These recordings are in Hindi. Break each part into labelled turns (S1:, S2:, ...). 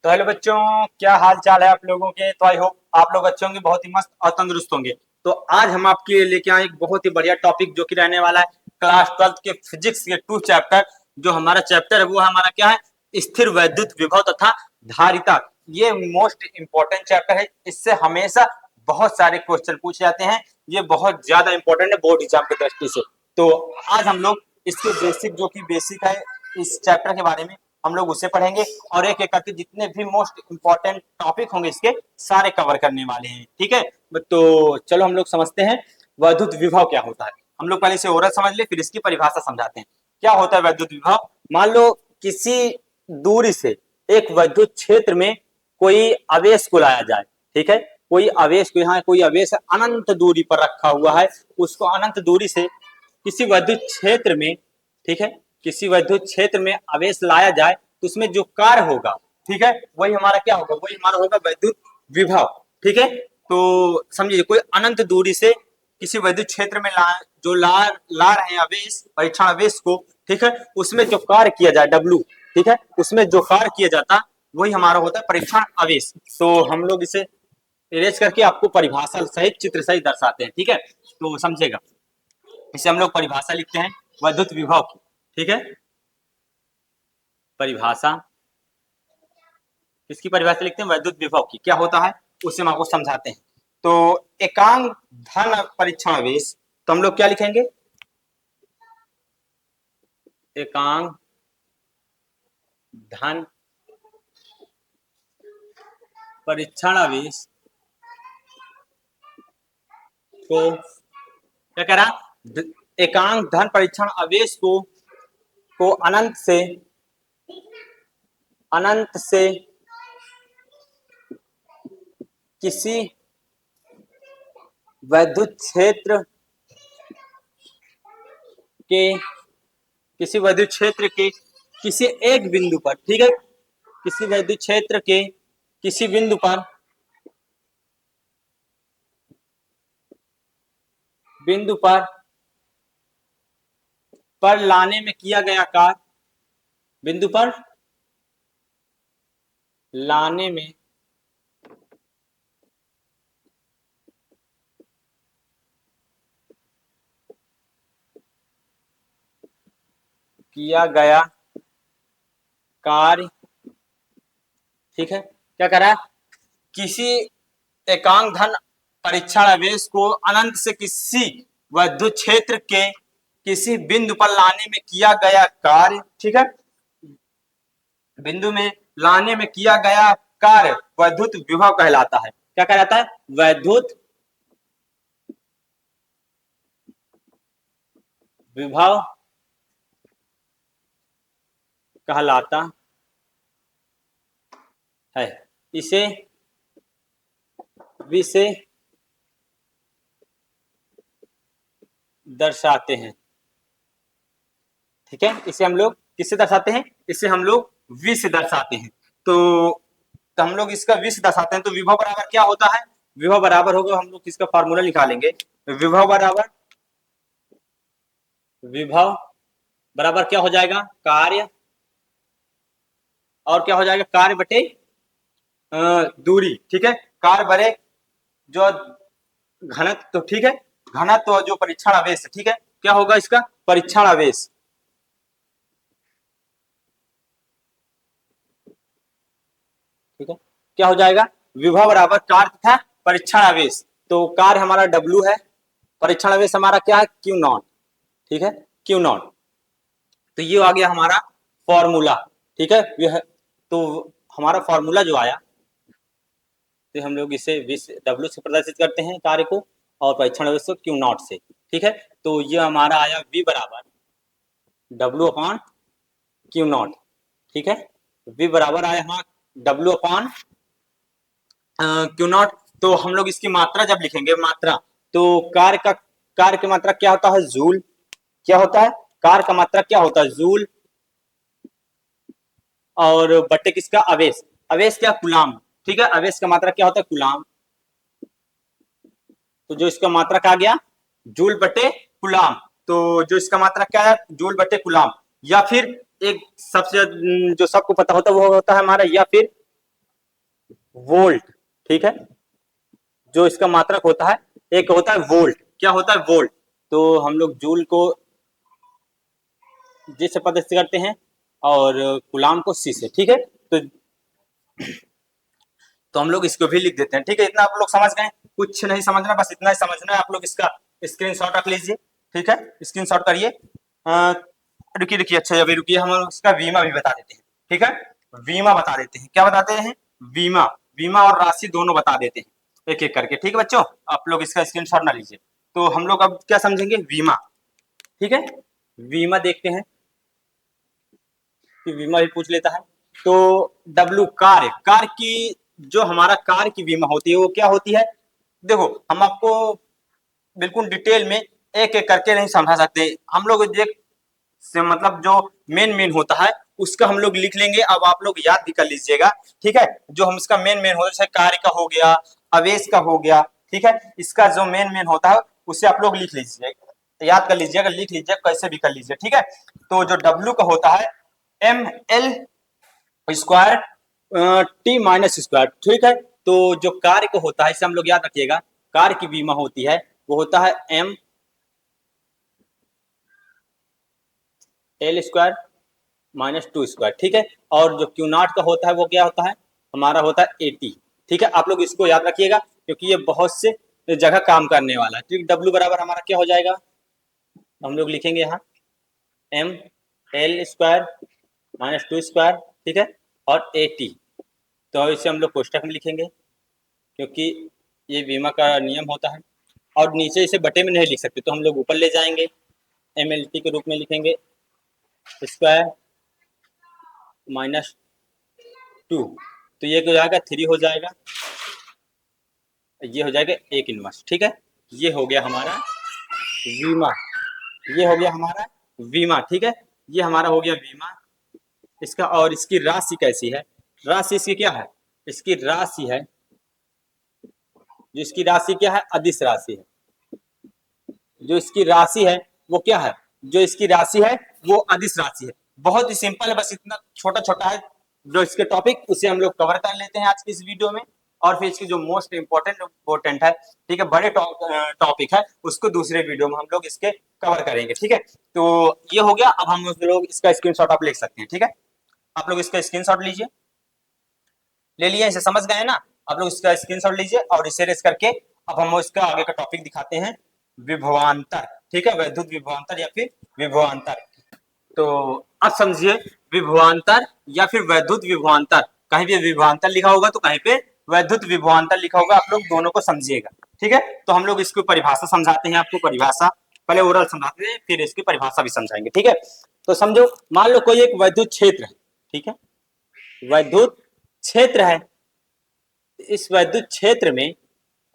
S1: तो हेलो बच्चों, क्या हाल चाल है आप लोगों के। तो आई होप आप लोग अच्छे होंगे, बहुत ही मस्त और तंदुरुस्त होंगे। तो आज हम आपके लिए लेके आए एक बहुत ही बढ़िया टॉपिक जो कि रहने वाला है क्लास 12th के फिजिक्स के 2 चैप्टर। जो हमारा चैप्टर है वो हमारा क्या है, स्थिर वैद्युत विभव तथा धारिता। ये मोस्ट इंपॉर्टेंट चैप्टर है, इससे हमेशा बहुत सारे क्वेश्चन पूछे जाते हैं। ये बहुत ज्यादा इंपॉर्टेंट है बोर्ड एग्जाम की दृष्टि से। तो आज हम लोग इसके बेसिक जो कि बेसिक है इस चैप्टर के बारे में हम लोग उसे पढ़ेंगे और एक एक करके जितने भी मोस्ट इंपॉर्टेंट टॉपिक होंगे इसके सारे कवर करने वाले हैं। ठीक है, तो चलो हम लोग समझते हैं वैद्युत विभव क्या होता है। हम लोग पहले इसे ओरल समझ ले, फिर इसकी परिभाषा समझाते हैं। क्या होता है वैद्युत विभव। मान लो किसी दूरी से एक वैद्युत क्षेत्र में कोई आवेश को लाया जाए। ठीक है, कोई आवेश को, यहाँ कोई आवेश अनंत दूरी पर रखा हुआ है, उसको अनंत दूरी से किसी वैद्युत क्षेत्र में, ठीक है, किसी वैद्युत क्षेत्र में आवेश लाया जाए तो उसमें जो कार्य होगा, ठीक है, वही हमारा क्या होगा, वही हमारा होगा वैद्युत विभव। ठीक है, तो समझिए कोई अनंत दूरी से किसी वैद्युत क्षेत्र में जो ला रहे हैं आवेश, परीक्षण आवेश को, ठीक है, उसमें जो कार्य किया जाए डब्लू, ठीक है, उसमें जो कार्य किया जाता वही हमारा होता है परीक्षण आवेश। तो हम लोग इसे इरेज करके आपको परिभाषा सहित चित्र सहित दर्शाते हैं। ठीक है, तो समझेगा। इसे हम लोग परिभाषा लिखते हैं वैद्युत विभव की। ठीक है, परिभाषा, किसकी परिभाषा लिखते हैं, वैद्युत विभव की। क्या होता है उसे हम आपको समझाते हैं। तो एकांक धन परीक्षण आवेश, तो हम लोग क्या लिखेंगे, एकांक धन परीक्षण आवेश को क्या कह रहा, एकांक धन परीक्षण आवेश को अनंत से किसी वैद्युत क्षेत्र के किसी एक बिंदु पर, ठीक है, किसी वैद्युत क्षेत्र के किसी बिंदु पर लाने में किया गया कार्य, बिंदु पर लाने में किया गया कार्य, ठीक है, क्या कह रहा है, किसी एकांक धन परीक्षण आवेश को अनंत से किसी वैद्युत क्षेत्र के किसी बिंदु पर लाने में किया गया कार्य, ठीक है, बिंदु में लाने में किया गया कार्य वैद्युत विभव कहलाता है। क्या कहलाता है, वैद्युत विभव कहलाता है। इसे V से दर्शाते हैं। ठीक है, इसे हम लोग किससे दर्शाते हैं, इसे हम लोग V से दर्शाते हैं। तो हम लोग इसका V से दर्शाते हैं। तो विभव बराबर क्या होता है, विभव बराबर होगा, हम लोग किसका फार्मूला निकालेंगे, विभव बराबर क्या हो जाएगा, कार्य, और क्या हो जाएगा, कार्य बटे दूरी। ठीक है, कार्य बड़े जो घनत्व, तो ठीक है, घनत्व तो जो परीक्षण आवेश, ठीक है, क्या होगा इसका परीक्षण आवेश, ठीक है, क्या हो जाएगा, विभव बराबर कार्य तथा परीक्षण आवेश। तो कार्य हमारा W है, परीक्षण आवेश हमारा क्या है, Q0। ठीक है, Q0। तो ये आ गया हमारा फॉर्मूला। ठीक है, यह तो हमारा फॉर्मूला जो आया, तो हम लोग इसे W से प्रदर्शित करते हैं कार्य को, और परीक्षण आवेश को Q0 से। ठीक है, तो ये हमारा आया V बराबर W अपॉन Q0। ठीक है, V बराबर आया हमारा W अपॉन Q0। तो हम लोग इसकी मात्रा जब लिखेंगे, मात्रा, तो कार्य की मात्रा क्या होता है, जूल। क्या होता है, कार्य का मात्रा क्या होता है, जूल, और बटे किसका, आवेश, आवेश क्या, कुलाम। ठीक है, आवेश का मात्रा क्या होता है, कुलाम। तो जो इसका मात्रा आ गया जूल बटे कुलाम। तो जो इसका मात्रा क्या है, जूल बटे कुलाम। या फिर एक सबसे जो सबको पता होता है वो होता है हमारा, या फिर वोल्ट, ठीक है। जो इसका मात्रक होता है, एक होता है वोल्ट, क्या होता है वोल्ट, तो हम लोग जूल को जी से प्रदर्शित करते हैं और गुलाम को सी से, ठीक है। तो हम लोग इसको भी लिख देते हैं, ठीक है। इतना आप लोग समझ गए, कुछ नहीं समझना, बस इतना ही समझना है। आप लोग इसका स्क्रीनशॉट रख लीजिए, ठीक है, स्क्रीनशॉट करिए। रुकिए रुकिए, अच्छा अभी रुकिए, हम उसका बीमा भी बता देते हैं, ठीक है। बीमा बता देते हैं, क्या बताते हैं, बीमा, बीमा और राशि दोनों बता देते हैं एक एक करके, ठीक है बच्चों। आप लोग इसका स्क्रीनशॉट ना लीजिए। तो हम लोग अब क्या समझेंगे, बीमा, ठीक है। बीमा देखते हैं कि बीमा भी पूछ लेता है। तो डब्लू कार, कार की, जो हमारा कार की बीमा होती है वो क्या होती है, देखो हम आपको बिल्कुल डिटेल में एक एक करके नहीं समझा सकते। हम लोग से मतलब जो मेन मेन होता है उसका हम लोग लिख लेंगे। अब आप लोग याद भी कर लीजिएगा, ठीक है। जो हम इसका मेन मेन होता है, कार्य का हो गया, आवेश का हो गया, ठीक है। इसका जो मेन मेन होता है उसे आप लोग लिख लीजिएगा, याद कर लीजिएगा, लिख लीजिएगा, कैसे भी कर लीजिए, ठीक है। तो जो डब्ल्यू का होता है M L square T minus square, ठीक है। तो जो कार्य को होता है, इसे हम लोग याद रखिएगा, कार्य की बीमा होती है वो होता है M L square minus two square, ठीक है। और जो क्यू नॉट का होता है वो क्या होता है, हमारा होता है एटी, ठीक है। आप लोग इसको याद रखिएगा क्योंकि ये बहुत से जगह काम करने वाला है, ठीक। डब्ल्यू बराबर हमारा क्या हो जाएगा, हम लोग लिखेंगे यहाँ M L square minus two square, ठीक है, और एटी। तो इसे हम लोग कोष्टक में लिखेंगे क्योंकि ये बीमा का नियम होता है। और नीचे इसे बटे में नहीं लिख सकते तो हम लोग ऊपर ले जाएंगे, एम एल टी के रूप में लिखेंगे स्क्वायर माइनस टू, तो ये हो जाएगा थ्री हो जाएगा, ये हो जाएगा एक इनवर्स, ठीक है। ये हो गया हमारा बीमा, ये हो गया हमारा बीमा, ठीक है। ये हमारा हो गया बीमा इसका। और इसकी राशि कैसी है, राशि इसकी क्या है, इसकी राशि है, जो इसकी राशि क्या है, अदिश राशि है। जो इसकी राशि है वो क्या है, जो इसकी राशि है वो अदिश राशि है। बहुत ही सिंपल है, बस इतना छोटा छोटा है जो इसके टॉपिक, उसे हम लोग कवर कर लेते हैं आज की इस वीडियो में। और फिर इसकी जो मोस्ट इंपॉर्टेंट है, ठीक है, बड़े टॉपिक है, उसको दूसरे वीडियो में हम लोग इसके कवर करेंगे, ठीक है। तो ये हो गया। अब हम लोग इसका स्क्रीनशॉट आप ले सकते हैं, ठीक है। आप लोग इसका स्क्रीनशॉट लीजिए, ले लिया, इसे समझ गए ना। आप लोग इसका स्क्रीनशॉट लीजिए और इसे रेस करके अब हम इसका आगे का टॉपिक दिखाते हैं, विभवांतर, ठीक है, वैद्युत विभवांतर या फिर विभवांतर। तो अब समझिए, विभवांतर या फिर वैद्युत विभवांतर, कहीं भी विभवांतर लिखा होगा तो कहीं पे वैद्युत विभवांतर लिखा होगा, आप लोग दोनों को समझिएगा, ठीक है। तो हम लोग इसको परिभाषा समझाते हैं आपको, परिभाषा पहले ओरल समझाते हैं फिर इसकी परिभाषा भी समझाएंगे, ठीक है। तो समझो, मान लो कोई एक वैद्युत क्षेत्र है, ठीक है, वैद्युत क्षेत्र है। इस वैद्युत क्षेत्र में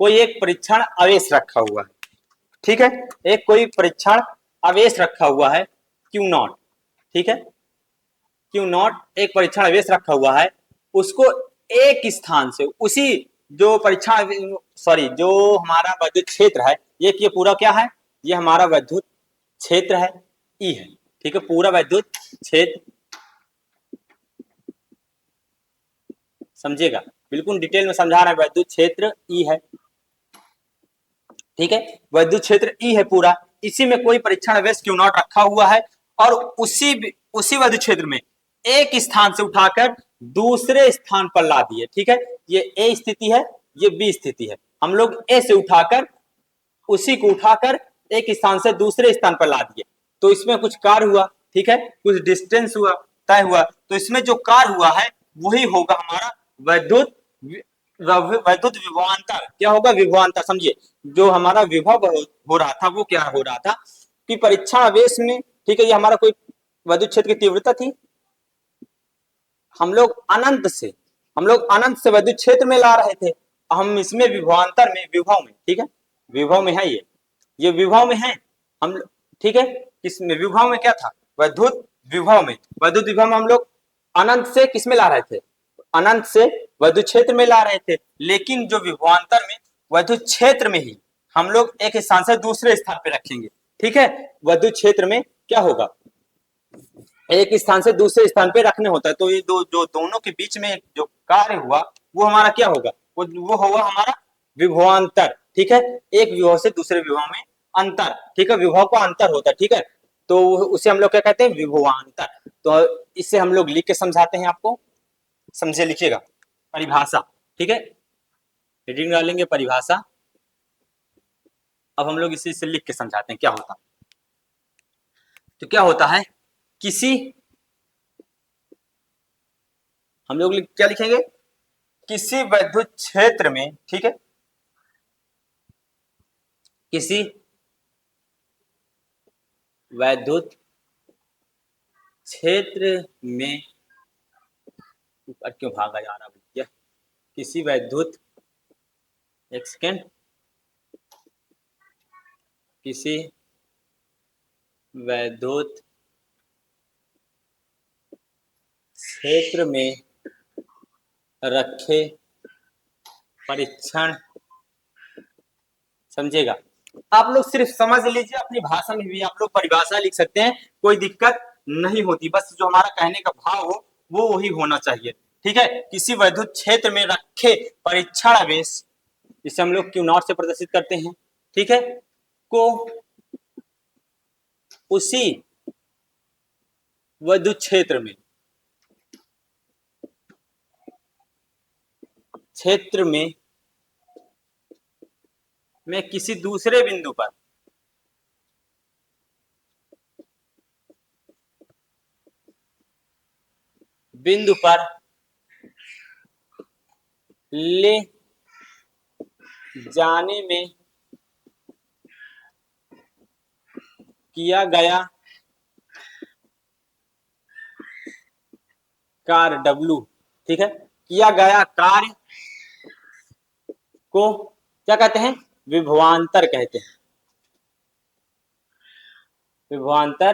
S1: कोई एक परीक्षण आवेश रखा हुआ है, ठीक है। एक कोई परीक्षण आवेश रखा हुआ है क्यू नॉट, ठीक है, क्यू नॉट एक परीक्षण आवेश रखा हुआ है। उसको एक स्थान से, उसी जो परीक्षण, सॉरी, जो हमारा वैद्युत क्षेत्र है, ये पूरा क्या है, ये हमारा वैद्युत क्षेत्र है, ई है, ठीक है। पूरा वैद्युत क्षेत्र, समझिएगा, बिल्कुल डिटेल में समझा रहे हैं, वैद्युत क्षेत्र ई है, ठीक है। वैद्युत क्षेत्र ई है पूरा, इसी में कोई परीक्षण आवेश क्यू नॉट रखा हुआ है और उसी वैद्युत क्षेत्र में एक स्थान से उठाकर दूसरे स्थान पर ला दिए, ठीक है। ये ए स्थिति है, ये बी स्थिति है। हम लोग ए से उठाकर, उसी को उठाकर एक स्थान से दूसरे स्थान पर ला दिए, तो इसमें कुछ कार्य हुआ, ठीक है, कुछ डिस्टेंस हुआ, तय हुआ। तो इसमें जो कार्य हुआ है वही होगा हमारा वैद्युत वैद्युत विभवांतर। क्या होगा, विभवांतर, समझिए। जो हमारा विभव हो रहा था वो क्या हो रहा था कि परीक्षण आवेश में, ठीक है, ये हमारा कोई वैद्युत क्षेत्र की तीव्रता थी। हम लोग अनंत से वैद्युत क्षेत्र में ला रहे थे, हम इसमें विभवांतर में, विभव में, ठीक है, विभव में है, ये विभव में है हम, ठीक है। किसमें, विभव में क्या था, वैद्युत विभव में। वैद्युत विभव में हम लोग अनंत से किस में ला रहे थे, अनंत से वैद्युत क्षेत्र में ला रहे थे। लेकिन जो विभवांतर में, वैद्युत क्षेत्र में ही हम लोग एक स्थान से दूसरे स्थान पे रखेंगे, ठीक है। वैद्युत क्षेत्र में क्या होगा, एक स्थान से दूसरे स्थान पे रखने होता है। तो ये जो दोनों के बीच में जो कार्य हुआ वो हमारा क्या होगा, वो होगा हमारा विभवांतर। ठीक है, एक विभव से दूसरे विभव में अंतर। ठीक है, विभव का अंतर होता है। ठीक है, तो उसे हम लोग क्या कहते हैं, विभवांतर। तो इससे हम लोग लिख के समझाते हैं आपको, समझे, लिखिएगा परिभाषा। ठीक है, हेडिंग डालेंगे परिभाषा। अब हम लोग इसे लिख के समझाते हैं क्या होता है। तो क्या होता है, किसी, हम लोग क्या लिखेंगे, किसी विद्युत क्षेत्र में, ठीक है, किसी विद्युत क्षेत्र में, ऊपर क्यों भागा जा रहा भैया, किसी विद्युत, एक सेकेंड, किसी विद्युत क्षेत्र में रखे परीक्षण, समझेगा। आप लोग सिर्फ समझ लीजिए, अपनी भाषा में भी आप लोग परिभाषा लिख सकते हैं, कोई दिक्कत नहीं होती। बस जो हमारा कहने का भाव हो वो वही होना चाहिए। ठीक है, किसी विद्युत क्षेत्र में रखे परीक्षण आवेश, जिसे हम लोग क्यू नॉट से प्रदर्शित करते हैं, ठीक है, को उसी विद्युत क्षेत्र में किसी दूसरे बिंदु पर ले जाने में किया गया कार्य W, ठीक है, किया गया कार्य को क्या कहते हैं, विभवांतर कहते हैं। विभवांतर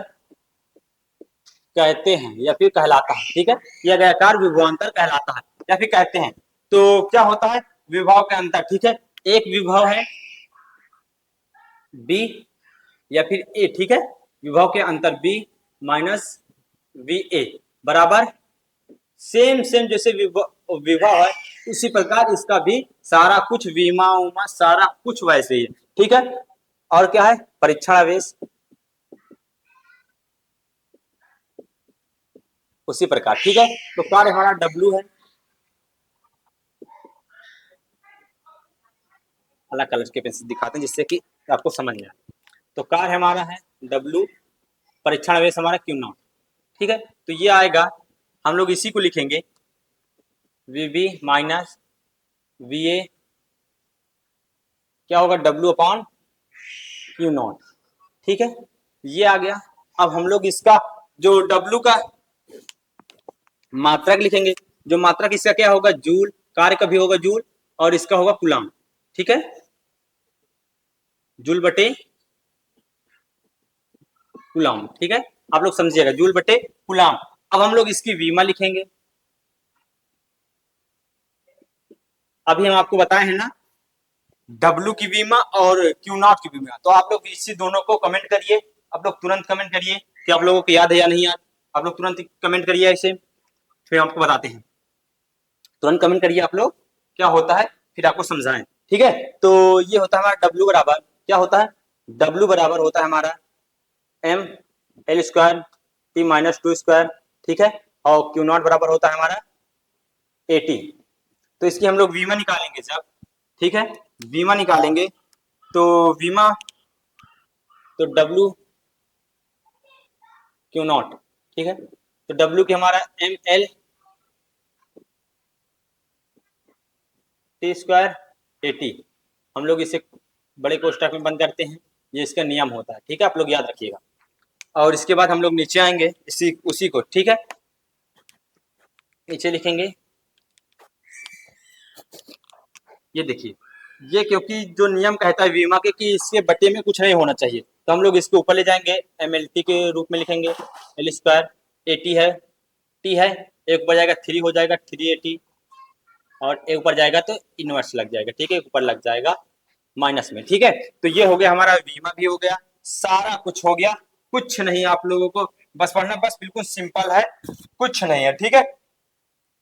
S1: कहते हैं या फिर कहलाता है। ठीक है, किया गया कार्य विभवांतर कहलाता है या फिर कहते हैं। तो क्या होता है, विभव के अंतर। ठीक है, एक विभव है B या फिर A, ठीक है, विभव के अंतर B माइनस VA बराबर सेम जैसे विभव है उसी प्रकार इसका भी सारा कुछ विमा उमा सारा कुछ वैसे ही है। ठीक है, और क्या है, परीक्षण आवेश उसी प्रकार। ठीक है, तो कार्य हमारा W है, अलग कलर के पेंसिल दिखाते हैं जिससे कि आपको समझ में आए। तो कार्य हमारा है W, परीक्षण आवेश हमारा Q नॉट। ठीक है, तो ये आएगा, हम लोग इसी को लिखेंगे VB माइनस VA, क्या होगा, W अपॉन Q नॉट। ठीक है, ये आ गया। अब हम लोग इसका जो W का मात्रक लिखेंगे, जो मात्रक इसका क्या होगा, जूल, कार्य का भी होगा जूल और इसका होगा कूलाम। ठीक है, जूल बटे कूलाम। ठीक है, आप लोग समझिएगा, जूल बटे कूलाम। अब हम लोग इसकी वीमा लिखेंगे। अभी हम आपको बताए हैं ना W की वीमा और Q नॉट की वीमा, तो आप लोग इसी दोनों को कमेंट करिए। आप लोग तुरंत कमेंट करिए कि आप लोगों को याद है या नहीं याद। आप लोग तुरंत कमेंट करिए ऐसे, फिर आपको बताते हैं। तुरंत कमेंट करिए आप लोग क्या होता है, फिर आपको समझाएं। ठीक है, तो ये होता है हमारा W बराबर, क्या होता है, W बराबर होता है हमारा M L square T minus 2 square. ठीक है, और Q नॉट बराबर होता है हमारा 80। तो इसकी हम लोग वीमा निकालेंगे जब, ठीक है, वीमा निकालेंगे तो वीमा, तो W Q नॉट, ठीक है, तो W की हमारा ML T स्क्वायर 80, हम लोग इसे बड़े कोष्ठक में बंद करते हैं, ये इसका नियम होता है। ठीक है, आप लोग याद रखिएगा। और इसके बाद हम लोग नीचे आएंगे उसी को, ठीक है, नीचे लिखेंगे, ये देखिए, ये क्योंकि जो नियम कहता है वीमा के कि इसके बटे में कुछ नहीं होना चाहिए, तो हम लोग इसको ऊपर ले जाएंगे, MLT के रूप में लिखेंगे, L स्क्वायर 80 है, T है, एक ऊपर जाएगा 3 हो जाएगा 380, और एक ऊपर जाएगा तो इनवर्स लग जाएगा। ठीक है, ऊपर लग जाएगा माइनस में। ठीक है, तो ये हो गया हमारा वीमा भी हो गया, सारा कुछ हो गया, कुछ नहीं आप लोगों को बस पढ़ना, बस बिल्कुल सिंपल है, कुछ नहीं है, ठीक है।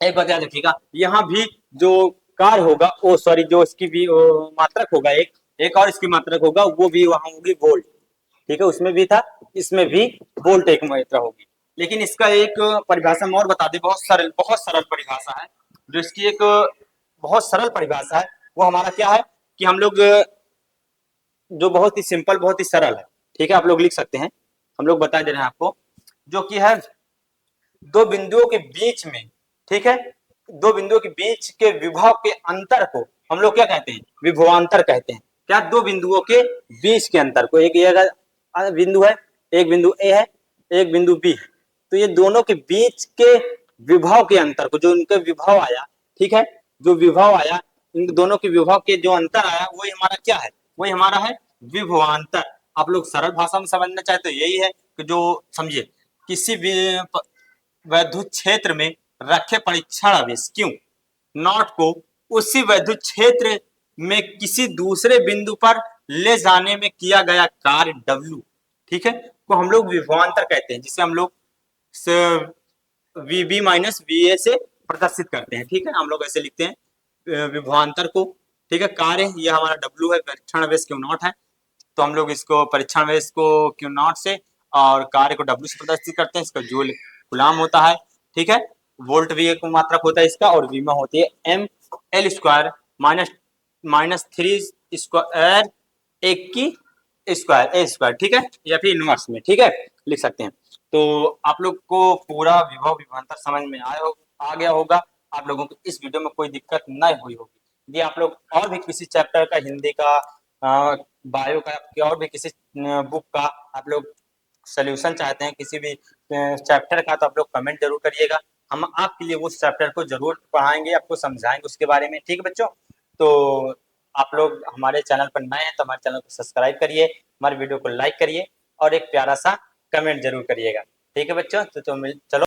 S1: एक बात याद रखिएगा, यहाँ भी जो कार होगा, ओ सॉरी, जो इसकी भी मात्रक होगा, एक एक और इसकी मात्रक होगा, वो भी वहां होगी वोल्ट, ठीक है। उसमें भी था, इसमें भी वोल्ट एक मात्रा होगी। लेकिन इसका एक परिभाषा मैं और बता दें, बहुत सरल परिभाषा है। जो इसकी एक बहुत सरल परिभाषा है, वो हमारा क्या है कि हम लोग जो बहुत ही सिंपल, बहुत ही सरल है, ठीक है। आप लोग लिख सकते हैं, हम लोग बता दे रहे हैं आपको, जो कि है दो बिंदुओं के बीच में, ठीक है, दो बिंदुओं के बीच के विभव के अंतर को हम लोग क्या कहते हैं, विभवांतर कहते हैं। क्या, दो बिंदुओं के बीच के अंतर को, एक ये बिंदु है, एक बिंदु ए है, एक बिंदु बी है, तो ये दोनों के बीच के विभव के अंतर को, जो उनके विभव आया, ठीक है, जो विभव आया, इन दोनों के विभव के जो अंतर आया, वही हमारा क्या है, वही हमारा है विभवांतर। आप लोग सरल भाषा में समझना चाहे तो यही है कि जो समझिए, किसी भी वैद्युत क्षेत्र में रखे परीक्षण आवेश क्यों नॉट को उसी वैद्युत क्षेत्र में किसी दूसरे बिंदु पर ले जाने में किया गया कार्य W, ठीक है, को हम लोग विभवांतर कहते हैं, जिसे हम लोग VB माइनस VA से प्रदर्शित करते हैं, ठीक है। हम लोग ऐसे लिखते हैं विभवांतर को, ठीक है। कार्य ये हमारा W है, परीक्षण आवेश क्यू नॉट है, तो हम लोग इसको परीक्षण आवेश को क्यू नॉट से और कार्य को W से प्रदर्शित करते हैं। इसका जूल गुलाम होता है, ठीक है। वोल्ट भी एक मात्रक होता है इसका, और वीमा होती है M L square minus minus 3 square एक की स्क्वायर ए स्क्वायर, ठीक है, या फिर इनवर्स में, ठीक है, लिख सकते हैं। तो आप लोग को पूरा विभव विभवांतर समझ में आ गया होगा। आप लोगों को इस वीडियो में कोई दिक्कत नहीं हुई होगी। यदि आप लोग और भी किसी चैप्टर का, हिंदी का, बायो का, और भी किसी बुक का आप लोग सोल्यूशन चाहते हैं, किसी भी चैप्टर का, तो आप लोग कमेंट जरूर करिएगा। हम आपके लिए उस चैप्टर को जरूर पढ़ाएंगे, आपको समझाएंगे उसके बारे में, ठीक है बच्चों। तो आप लोग हमारे चैनल पर नए हैं तो हमारे चैनल को सब्सक्राइब करिए, हमारे वीडियो को लाइक करिए और एक प्यारा सा कमेंट जरूर करिएगा, ठीक है बच्चों। तो चलो